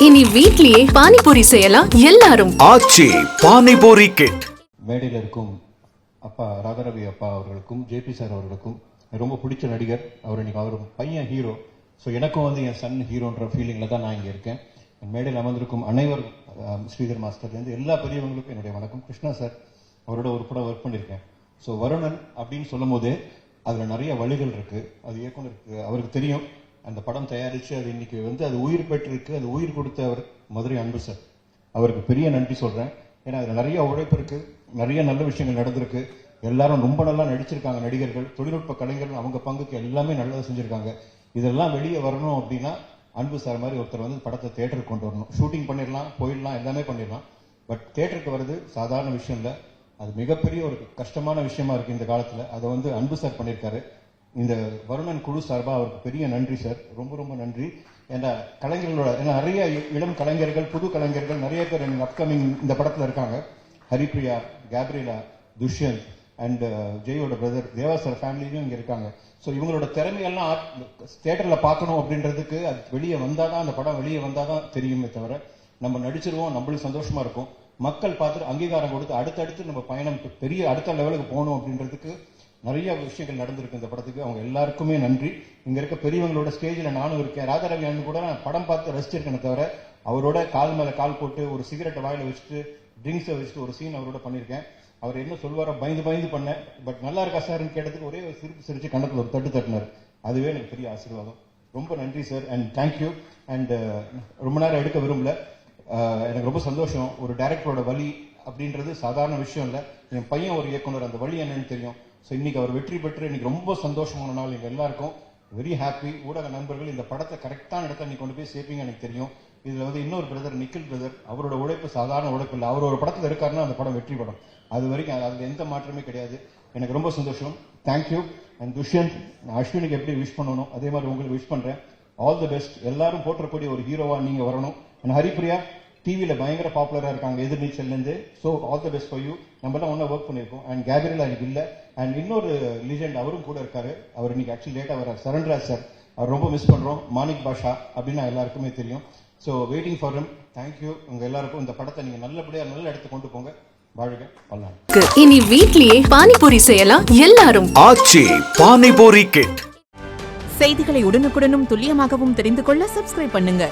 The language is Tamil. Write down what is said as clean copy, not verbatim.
இனி வீட்லயே பானிபூரி செய்யலாம் எல்லாரும். ஆச்சி பானிபூரி கிட். மேடையில் இருக்கும் அப்பா ராதாரவி அப்பா அவர்களுக்கும் ஜேபி சார் அவர்களுக்கும் ரொம்ப பிடிச்ச நடிகர் அவர். இன்னைக்கு அவர் பையன் ஹீரோ. ஸோ எனக்கும் வந்து என் சன் ஹீரோன்ற ஃபீலிங்கில் தான் நான் இங்கே இருக்கேன். மேடையில் அமர்ந்திருக்கும் அனைவரும் ஸ்ரீதர் மாஸ்டர்லேருந்து எல்லா பெரியவங்களுக்கும் என்னுடைய வணக்கம். கிருஷ்ணா சார் அவரோட ஒரு படம் ஒர்க் பண்ணியிருக்கேன். ஸோ வருணன் அப்படின்னு சொல்லும் போதே அதில் நிறைய வழிகள் இருக்குது. அது இயக்குனருக்கு அவருக்கு தெரியும். அந்த படம் தயாரித்து அது இன்னைக்கு வந்து அது உயிர் பெற்றிருக்கு. அது உயிர் கொடுத்த அவர் மதுரை அன்பு சார், அவருக்கு பெரிய நன்றி சொல்கிறேன். ஏன்னா அதில் நிறைய உழைப்பு இருக்குது, நிறைய நல்ல விஷயங்கள் நடந்திருக்கு. எல்லாரும் ரொம்ப நல்லா நடிச்சிருக்காங்க. நடிகர்கள், தொழில்நுட்ப கலைஞர்கள் அவங்க பங்குக்கு எல்லாமே நல்லதாக செஞ்சுருக்காங்க. இதெல்லாம் வெளியே வரணும் அப்படின்னா அன்பு சார் மாதிரி ஒருத்தர் வந்து படத்தை தேட்டருக்கு கொண்டு வரணும். ஷூட்டிங் பண்ணிடலாம், போயிடலாம், எல்லாமே பண்ணிடலாம். பட் தேட்டருக்கு வர்றது சாதாரண விஷயம் இல்லை. அது மிகப்பெரிய ஒரு கஷ்டமான விஷயமா இருக்கு இந்த காலத்தில். அதை வந்து அன்பு சார் பண்ணியிருக்காரு. இந்த வருணன் குழு சார்பாக அவருக்கு பெரிய நன்றி சார், ரொம்ப ரொம்ப நன்றி. ஏன்னா கலைஞர்களோட நிறைய இளம் கலைஞர்கள், புது கலைஞர்கள் நிறைய பேர் அப்கமிங் இந்த படத்தில் இருக்காங்க. ஹரிப்ரியா, கேப்ரியலா, துஷ்யந்த் அண்ட் ஜெயோட பிரதர் தேவா சார் ஃபேமிலியும் இங்கே இருக்காங்க. ஸோ இவங்களோட திறமையெல்லாம் தியேட்டரில் பார்க்கணும் அப்படின்றதுக்கு அது வெளியே வந்தால் தான், அந்த படம் வெளியே வந்தால் தான் தெரியுமே தவிர நம்ம நடிச்சிருவோம், நம்மளுக்கு சந்தோஷமா இருக்கும். மக்கள் பார்த்துட்டு அங்கீகாரம் கொடுத்து அடுத்தடுத்து நம்ம பயணம் பெரிய அடுத்த லெவலுக்கு போகணும் அப்படின்றதுக்கு நிறைய விஷயங்கள் நடந்திருக்கு இந்த படத்துக்கு. அவங்க எல்லாருக்குமே நன்றி. இங்க இருக்க பெரியவங்களோட ஸ்டேஜில் நானும் இருக்கேன். ராதாரவி அண்ணன் கூட நான் படம் பார்த்து ரசிச்சிருக்கேன் தவிர அவரோட கால் மேலே கால் போட்டு ஒரு சிகரெட்டை வாயில வச்சுட்டு ட்ரிங்க்ஸை வச்சுட்டு ஒரு சீன் அவரோட பண்ணியிருக்கேன். அவர் என்ன சொல்வாரோ பயந்து பயந்து பண்ணேன். பட் நல்லா இருக்கா சார்னு கேட்டதுக்கு ஒரே ஒரு சிரிப்பு சிரிச்சு கண்ணத்தில் ஒரு தட்டு தட்டினார். அதுவே எனக்கு பெரிய ஆசீர்வாதம். ரொம்ப நன்றி சார் அண்ட் தேங்க்யூ. அண்ட் ரொம்ப நேரம் எடுக்க விரும்பல. எனக்கு ரொம்ப சந்தோஷம். ஒரு டைரக்டரோட வழி அப்படின்றது சாதாரண விஷயம் இல்லை. என் பையன் ஒரு இயக்குனர், அந்த வழி என்னன்னு தெரியும். ஸோ இன்னைக்கு அவர் வெற்றி பெற்று இன்னைக்கு ரொம்ப சந்தோஷமான நாள் எங்க எல்லாருக்கும். Very happy. ஊடக நண்பர்கள் இந்த படத்தை கரெக்டான இடத்த நீ கொண்டு போய் சேர்ப்பீங்க எனக்கு தெரியும். இதுல வந்து இன்னொரு பிரதர் நிக்கில் பிரதர், அவரோட உழைப்பு சாதாரண உழைப்பு இல்லை. அவர் ஒரு படத்தில் இருக்காருன்னா அந்த படம் வெற்றி படம். அது வரைக்கும் அதுல எந்த மாற்றமே கிடையாது. எனக்கு ரொம்ப சந்தோஷம். தேங்க்யூ. அண்ட் துஷ்யந்த், அஸ்வினுக்கு எப்படி விஷ் பண்ணணும் அதே மாதிரி உங்களுக்கு விஷ் பண்றேன். All the best. எல்லாரும் போற்றக்கூடிய ஒரு ஹீரோவா நீங்க வரணும். அண்ட் ஹரிப்ரியா டிவியில் பயங்கர பாப்புலரா இருக்காங்க எதிர்நீச்சல்லேருந்து. So all the best for you. நம்ம எல்லாம் ஒன்றா ஒர்க் பண்ணியிருக்கோம். அண்ட் கேப்ரியலா எனக்கு இல்லை. அண்ட் இன்னொரு லீஜெண்ட் அவரும் கூட இருக்காரு. அவர் இன்னைக்கு ஆக்சுவலி லேட்டாக வர்றார், சரண்ராஜ் சார். அவர் ரொம்ப மிஸ் பண்றோம். மாணிக் பாஷா அப்படின்னு எல்லாருக்குமே தெரியும். So waiting for him. Thank you. உங்க எல்லாருக்கும் இந்த படத்தை நீங்க நல்லபடியா நல்ல இடத்துக்கு கொண்டு போங்க. வாழ்க பல்லாண்டு. இனி வீட்லயே பானிபூரி செய்யலாம் எல்லாரும். ஆச்சி பானிபூரி கிட். செய்திகளை உடனுக்குடனும் துல்லியமாகவும் தெரிந்து கொள்ள சப்ஸ்கிரைப் பண்ணுங்க.